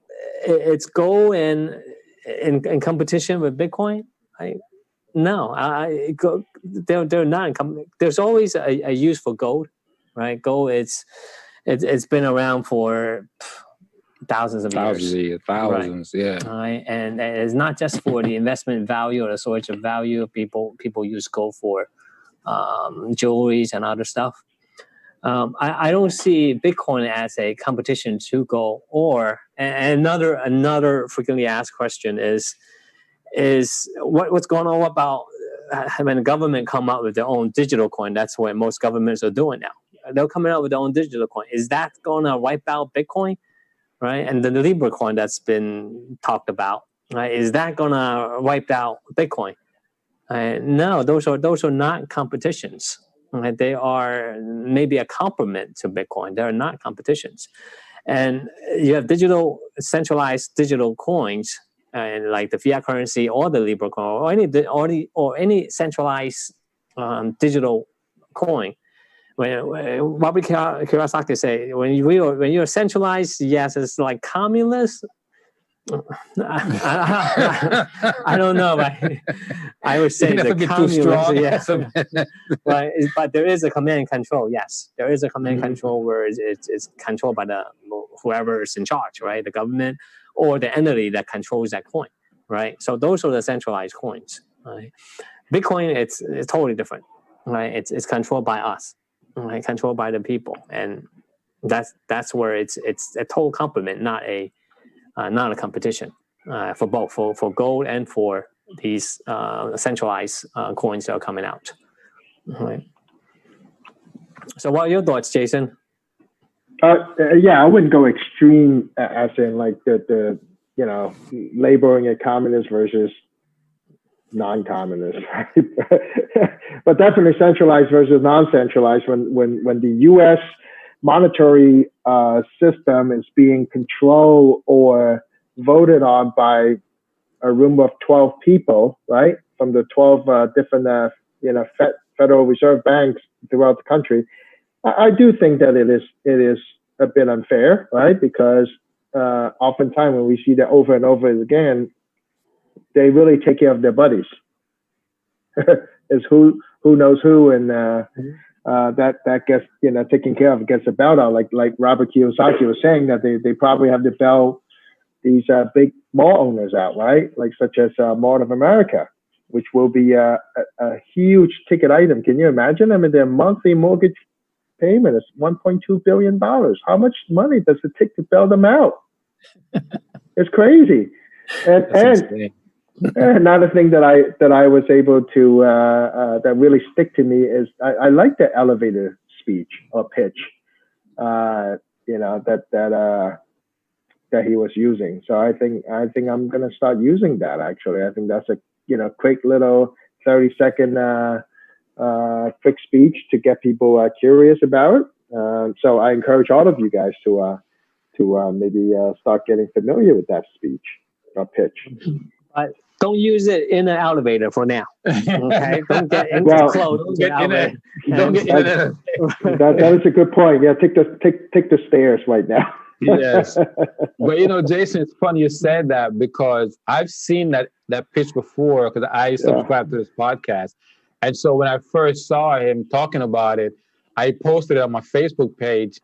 it's gold in competition with Bitcoin. No, they're not. There's always a use for gold. Right, gold. It's been around for thousands of years. Thousands, right. Yeah. Right, and it's not just for the investment value or the storage of value. People use gold for jewelries and other stuff. I don't see Bitcoin as a competition to gold. Or another frequently asked question is what's going on about when the government come up with their own digital coin? That's what most governments are doing now. They're coming out with their own digital coin. Is that going to wipe out Bitcoin, right? And the Libra coin that's been talked about, right? Is that going to wipe out Bitcoin? No, those are not competitions. Right? They are maybe a complement to Bitcoin. They're not competitions. And you have centralized digital coins, and like the fiat currency or the Libra coin or any centralized digital coin. When Robert Kiyosaki say when you're centralized, yes, it's like communist. I don't know, but I would say Never the be too strong. communism, but there is a command and control. Yes, there is a command and control where it's controlled by the whoever is in charge, right? The government or the entity that controls that coin, right? So those are the centralized coins. Right? Bitcoin, it's totally different, right? It's controlled by us, right? Controlled by the people, and that's where it's a total complement, not a competition for both for gold and for these centralized coins that are coming out. Right. So, what are your thoughts, Jason? Yeah, I wouldn't go extreme as in like the labeling it communist versus non-communist, right? But definitely centralized versus non-centralized. When the U.S. monetary system is being controlled or voted on by a room of 12 people, right, from the 12 different Federal Reserve banks throughout the country, I do think that it is a bit unfair, right? Because oftentimes when we see that over and over again, they really take care of their buddies. It's who knows who, and that gets taken care of, gets the belt out. Like Robert Kiyosaki was saying, that they probably have to bail these big mall owners out, right? Like such as Mall of America, which will be a huge ticket item. Can you imagine? I mean, their monthly mortgage payment is $1.2 billion. How much money does it take to bail them out? It's crazy. And another thing that I was able to that really stick to me is I like the elevator speech or pitch, that he was using. So I think I'm gonna start using that. Actually, I think that's a quick little 30-second quick speech to get people curious about it. So I encourage all of you guys to maybe start getting familiar with that speech or pitch. But don't use it in an elevator for now. Okay, don't get into close. Don't get in it. That is a good point. Yeah, take the stairs right now. Yes, but Jason, it's funny you said that, because I've seen that pitch before, because I subscribe to this podcast, and so when I first saw him talking about it, I posted it on my Facebook page,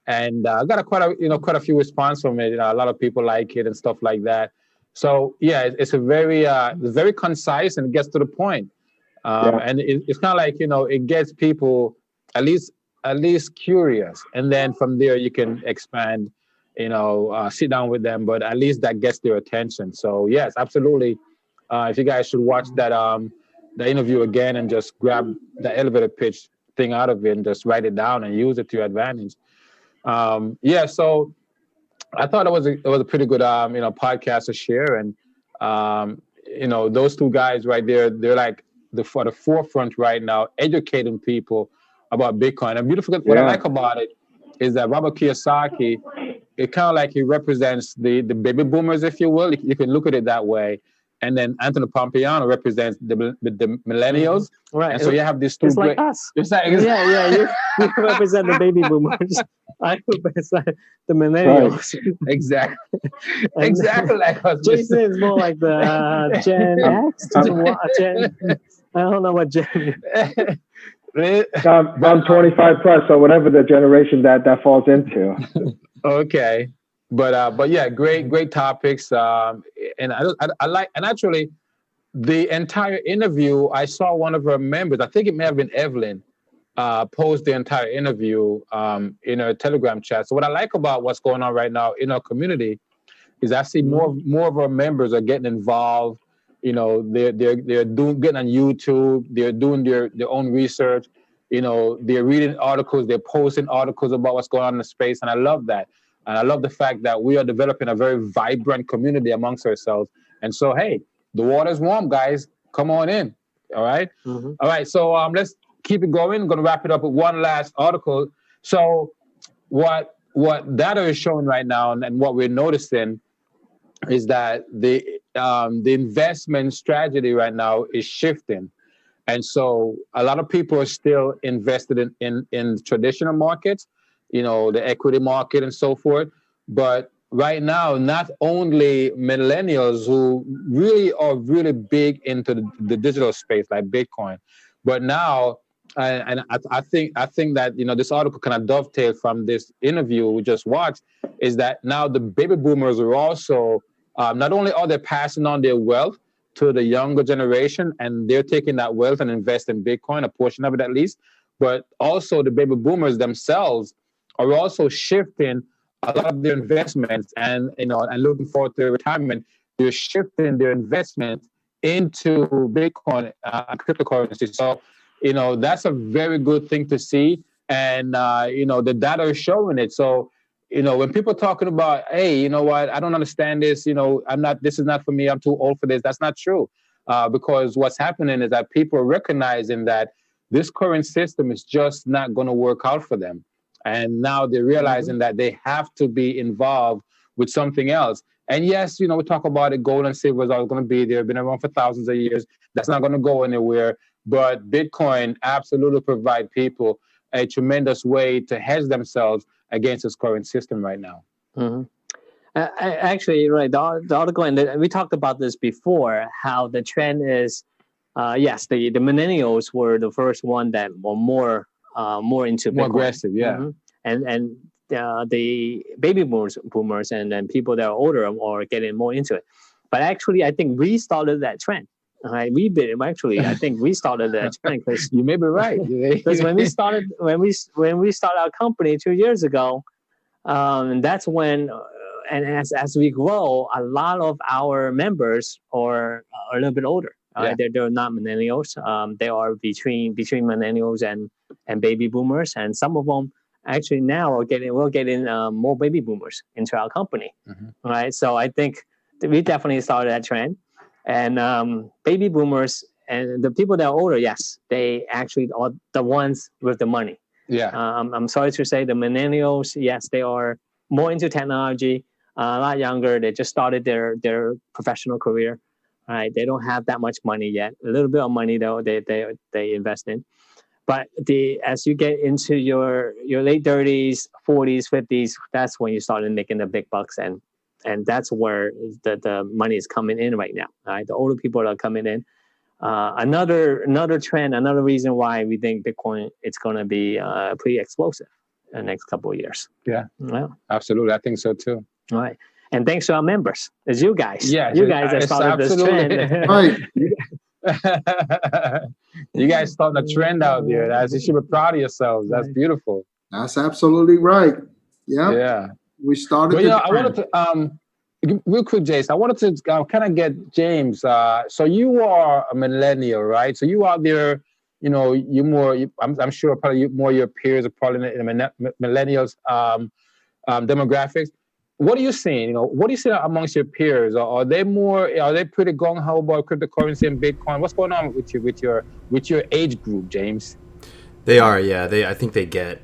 and I got quite a few responses from it. A lot of people like it and stuff like that. So yeah, it's a very concise, and it gets to the point. And it's kind of like it gets people at least curious, and then from there you can expand, sit down with them, but at least that gets their attention. So yes, absolutely. If you guys should watch that the interview again and just grab the elevator pitch thing out of it and just write it down and use it to your advantage. So I thought it was a pretty good podcast to share, and those two guys right there, they're like for the forefront right now, educating people about Bitcoin. And beautiful, what I like about it is that Robert Kiyosaki, it kind of like he represents the baby boomers, if you will. You can look at it that way. And then Anthony Pompliano represents the millennials. Right. And so you have these two. It's like us. It's like, you represent the baby boomers. I represent the millennials. Right. Exactly like us. Jason is more like the Gen X. I don't know what Gen. I'm 25 plus, so whatever the generation that falls into. Okay. But yeah, great topics. And I like, and actually the entire interview, I saw one of our members, I think it may have been Evelyn, post the entire interview in her Telegram chat. So what I like about what's going on right now in our community is I see more of our members are getting involved. They're getting on YouTube, they're doing their own research, they're reading articles, they're posting articles about what's going on in the space, and I love that. And I love the fact that we are developing a very vibrant community amongst ourselves. And so, hey, the water's warm, guys. Come on in. All right. Mm-hmm. All right. So let's keep it going. I'm going to wrap it up with one last article. So what data is showing right now, and what we're noticing is that the investment strategy right now is shifting. And so a lot of people are still invested in traditional markets, the equity market and so forth. But right now, not only millennials who really are really big into the digital space like Bitcoin, but now, and I think that, you know, this article kind of dovetail from this interview we just watched, is that now the baby boomers are also, not only are they passing on their wealth to the younger generation, and they're taking that wealth and invest in Bitcoin, a portion of it at least, but also the baby boomers themselves are also shifting a lot of their investments, and, you know, and looking forward to retirement. They're shifting their investment into Bitcoin and cryptocurrency. So, you know, that's a very good thing to see, and you know, the data is showing it. So, you know, when people are talking about, hey, you know what, I don't understand this, you know, this is not for me, I'm too old for this, that's not true. Because what's happening is that people are recognizing that this current system is just not going to work out for them. And now they're realizing that they have to be involved with something else. And yes, you know, we talk about it, gold and silver is always going to be there, been around for thousands of years. That's not going to go anywhere. But Bitcoin absolutely provide people a tremendous way to hedge themselves against this current system right now. Mm-hmm. Actually, right, the article, and we talked about this before, how the trend is, yes, the millennials were the first one that were more into Bitcoin. More aggressive, yeah. Mm-hmm. And the baby boomers and then people that are older are getting more into it. But actually, I think we started that trend. Right, I think we started that trend, because you may be right. Because when we started our company 2 years ago, that's when, and as we grow, a lot of our members are a little bit older. They're not millennials. They are between millennials and baby boomers, and some of them actually now we're getting more baby boomers into our company. Mm-hmm. Right, so I think we definitely started that trend. And baby boomers and the people that are older, yes, they actually are the ones with the money. Yeah. I'm sorry to say, the millennials, yes, they are more into technology, a lot younger. They just started their professional career. Right? They don't have that much money yet. A little bit of money though, they invest in. But as you get into your late 30s, 40s, 50s, that's when you started making the big bucks, and that's where the money is coming in right now. Right? The older people are coming in. Another trend, another reason why we think Bitcoin, it's going to be pretty explosive in the next couple of years. Yeah, absolutely. I think so too. All right. And thanks to our members, it's you guys. Yeah, you guys that started this trend. Right. You guys started a trend out there. You should be proud of yourselves. That's beautiful. That's absolutely right. Yeah. We started. But you know, I wanted to real quick, Jace. I wanted to kind of get James. So you are a millennial, right? So you out there, you know, I'm sure probably more your peers are probably in the millennials demographics. What are you seeing? You know, what are you seeing amongst your peers? Are they pretty gung ho about cryptocurrency and Bitcoin? What's going on with your age group, James? They are, yeah. I think they get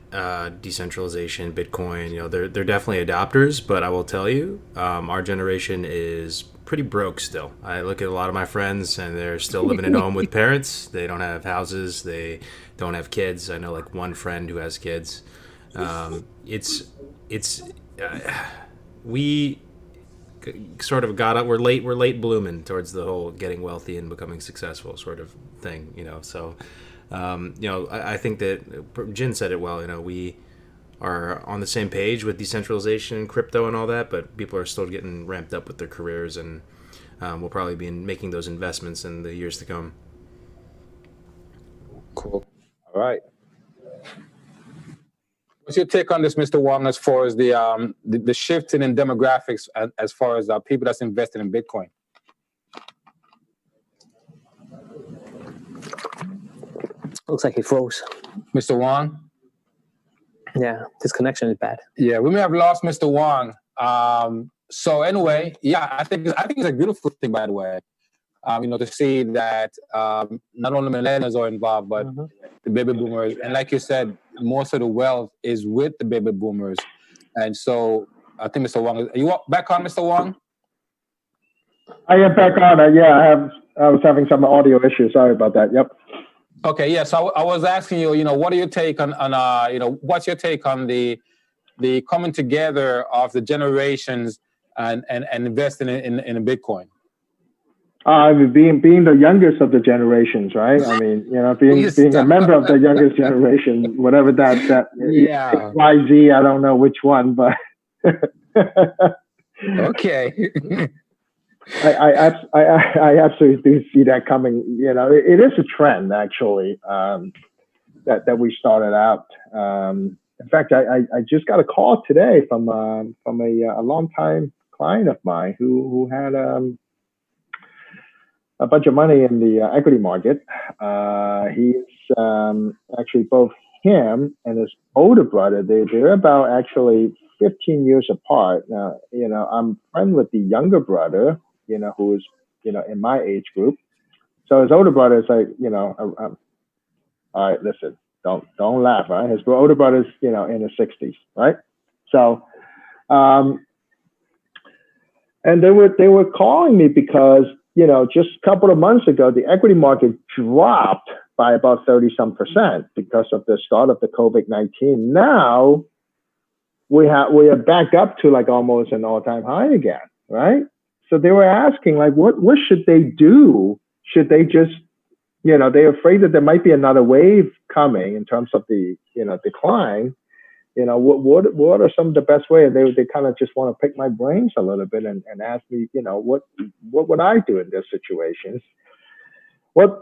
decentralization, Bitcoin. You know, they're definitely adopters. But I will tell you, our generation is pretty broke still. I look at a lot of my friends, and they're still living at home with parents. They don't have houses. They don't have kids. I know like one friend who has kids. We sort of got up. We're late blooming towards the whole getting wealthy and becoming successful sort of thing. You know, so. You know, I think that Jin said it well. You know, we are on the same page with decentralization and crypto and all that, but people are still getting ramped up with their careers, and we'll probably be making those investments in the years to come. Cool. All right. What's your take on this, Mr. Wong, as far as the shifting in demographics, as far as people that's invested in Bitcoin? Looks like he froze. Mr. Wong? Yeah, his connection is bad. Yeah, we may have lost Mr. Wong. So anyway, yeah, I think it's a beautiful thing, by the way. You know, to see that not only millennials are involved, but the baby boomers. And like you said, most of the wealth is with the baby boomers. And so I think Mr. Wong, are you back on, Mr. Wong? I am back on. Yeah, I was having some audio issues. Sorry about that. Yep. Okay, yeah. So I was asking you, you know, what are your take on you know, what's your take on the the coming together of the generations and investing in Bitcoin? Being the youngest of the generations, right? I mean, being a member of the youngest generation, whatever that Yeah. XYZ, I don't know which one, but Okay. I absolutely do see that coming. It is a trend actually that we started out. In fact, I just got a call today from a longtime client of mine who had a bunch of money in the equity market. He's actually both him and his older brother. They're about actually 15 years apart. Now, I'm friend with the younger brother, who is, in my age group. So his older brother is like, all right, listen, don't laugh, right? His older brother's, in his 60s, right? So, and they were calling me because, just a couple of months ago, the equity market dropped by about 30-some% because of the start of the COVID-19. Now we are back up to like almost an all-time high again, right? So they were asking like, what should they do? Should they just, they're afraid that there might be another wave coming in terms of the, decline. What are some of the best ways? They kind of just want to pick my brains a little bit and ask me, what would I do in this situation? Well,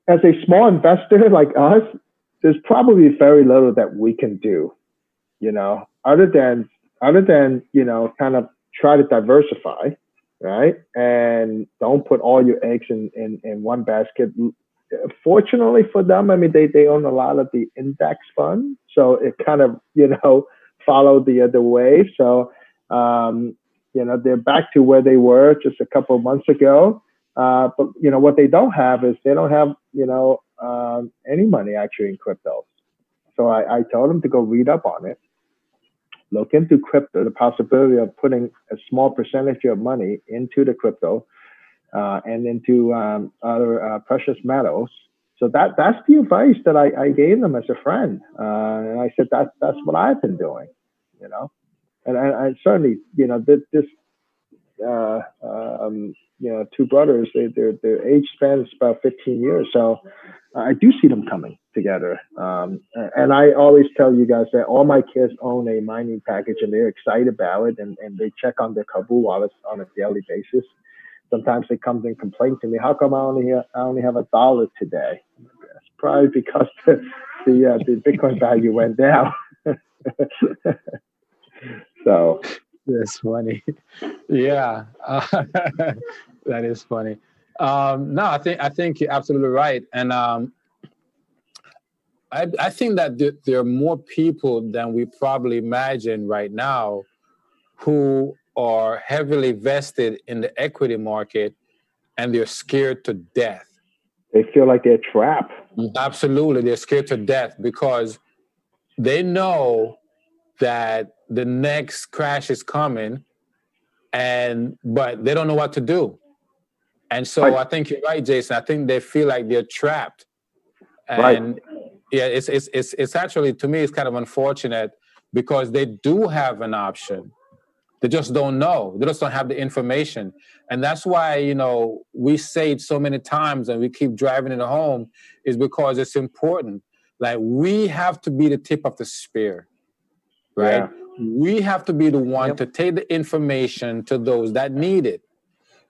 as a small investor like us, there's probably very little that we can do, other than, kind of try to diversify, right? And don't put all your eggs in one basket. Fortunately for them, I mean, they own a lot of the index fund, so it kind of, followed the other way. So, they're back to where they were just a couple of months ago. But, what they don't have is they don't have, any money actually in crypto. So I told them to go read up on it, look into crypto, the possibility of putting a small percentage of money into the crypto, and into other precious metals. So that's the advice that I gave them as a friend, and I said that's what I've been doing, and I certainly this two brothers, their age span is about 15 years, so I do see them coming together. And I always tell you guys that all my kids own a mining package and they're excited about it, and they check on their Kabu wallets on a daily basis. Sometimes they come and complain to me, how come I only have $1 today? It's probably because the Bitcoin value went down. So that's funny. Yeah, that is funny. No, I think you're absolutely right, and I think that there are more people than we probably imagine right now who are heavily vested in the equity market, and they're scared to death. They feel like they're trapped. Absolutely, they're scared to death because they know that the next crash is coming, but they don't know what to do. And so I think you're right, Jason. I think they feel like they're trapped. And yeah, it's actually, to me, it's kind of unfortunate because they do have an option. They just don't know. They just don't have the information. And that's why, we say it so many times and we keep driving it home, is because it's important. Like, we have to be the tip of the spear, right? Yeah. We have to be the one to take the information to those that need it,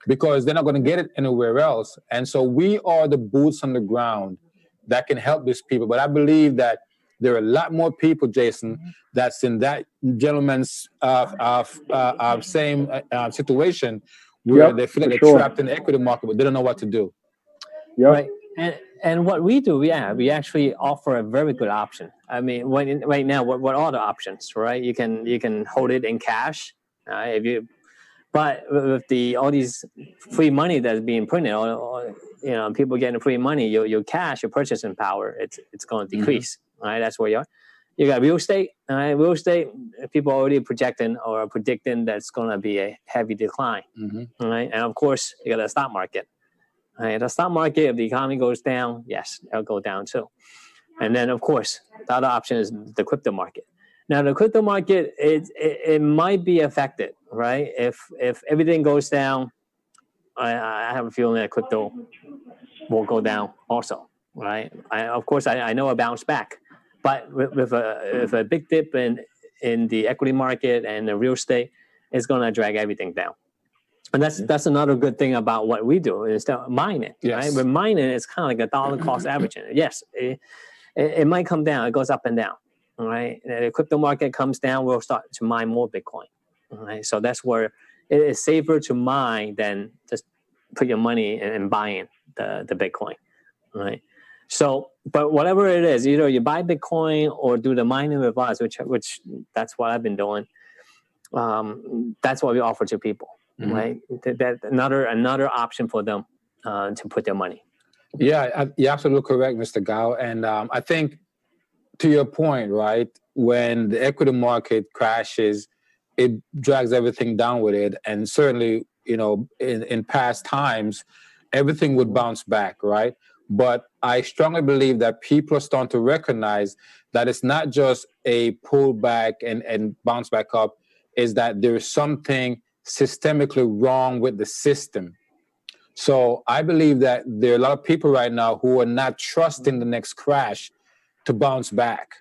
because they're not going to get it anywhere else. And so we are the boots on the ground that can help these people. But I believe that there are a lot more people, Jason, that's in that gentleman's same situation where they feel like they're trapped in the equity market, but they don't know what to do. Right. And what we do, we actually offer a very good option. I mean, right now, what are the options, right? You can hold it in cash, but with all these free money that's being printed, or people getting free money, your cash, your purchasing power, it's going to decrease. Right, that's where you are. You got real estate. Real estate, people are already projecting or predicting that's going to be a heavy decline. Right, and of course you got the stock market. Right, the stock market, if the economy goes down, yes, it'll go down too. And then of course the other option is the crypto market. Now the crypto market, it might be affected, right? If everything goes down, I have a feeling that crypto will go down also, right? Of course, I know a bounce back, but with a big dip in the equity market and the real estate, it's going to drag everything down. And that's another good thing about what we do is to mine it, Yes. right? With mining, it's kind of like a dollar cost averaging. Yes, it might come down. It goes up and down, all right? The crypto market comes down, we'll start to mine more Bitcoin, all right? So that's where it is safer to mine than just put your money in buying the Bitcoin, right? So, but whatever it is, either you buy Bitcoin or do the mining with us, which that's what I've been doing. That's what we offer to people, right? That another option for them to put their money. Yeah, you're absolutely correct, Mr. Gao. And I think to your point, right, when the equity market crashes, it drags everything down with it. And certainly, in past times, everything would bounce back, right? But I strongly believe that people are starting to recognize that it's not just a pullback and bounce back up, is that there's something systemically wrong with the system. So I believe that there are a lot of people right now who are not trusting the next crash to bounce back,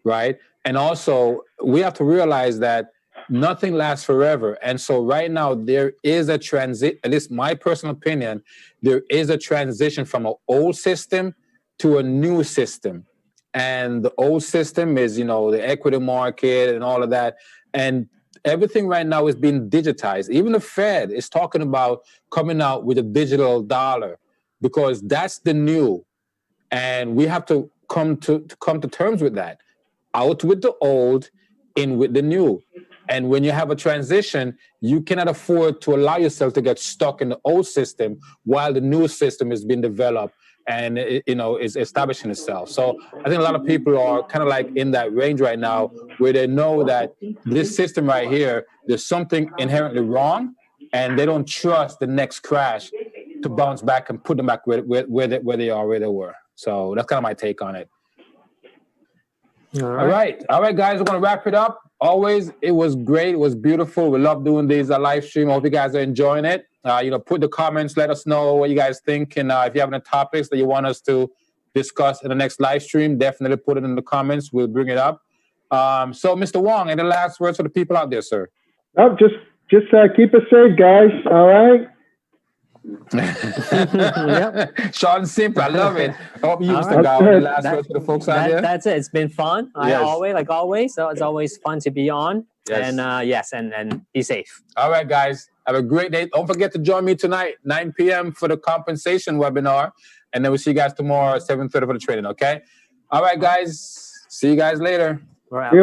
right? And also, we have to realize that nothing lasts forever. And so right now, there is a transit, at least my personal opinion, there is a transition from an old system to a new system. And the old system is, the equity market and all of that. And everything right now is being digitized. Even the Fed is talking about coming out with a digital dollar because that's the new. And we have to come to terms with that. Out with the old, in with the new. And when you have a transition, you cannot afford to allow yourself to get stuck in the old system while the new system is being developed and is establishing itself. So I think a lot of people are kind of like in that range right now where they know that this system right here, there's something inherently wrong, and they don't trust the next crash to bounce back and put them back where they are, where they were. So that's kind of my take on it. All right, guys, we're going to wrap it up. Always, it was great. It was beautiful. We love doing these live stream. I hope you guys are enjoying it. Put the comments. Let us know what you guys think. And if you have any topics that you want us to discuss in the next live stream, definitely put it in the comments. We'll bring it up. So, Mr. Wong, any last words for the people out there, sir? Oh, just keep it safe, guys. All right. Yep. Short and simple. I love it. I hope you, Mr. Gao, any last words for the folks out there? That's it. It's been fun. Yes. Always. So it's always fun to be on. Yes. And be safe. All right, guys. Have a great day. Don't forget to join me tonight, 9 p.m. for the compensation webinar. And then we'll see you guys tomorrow at 7:30 for the training, okay? All right, guys. See you guys later. We're out.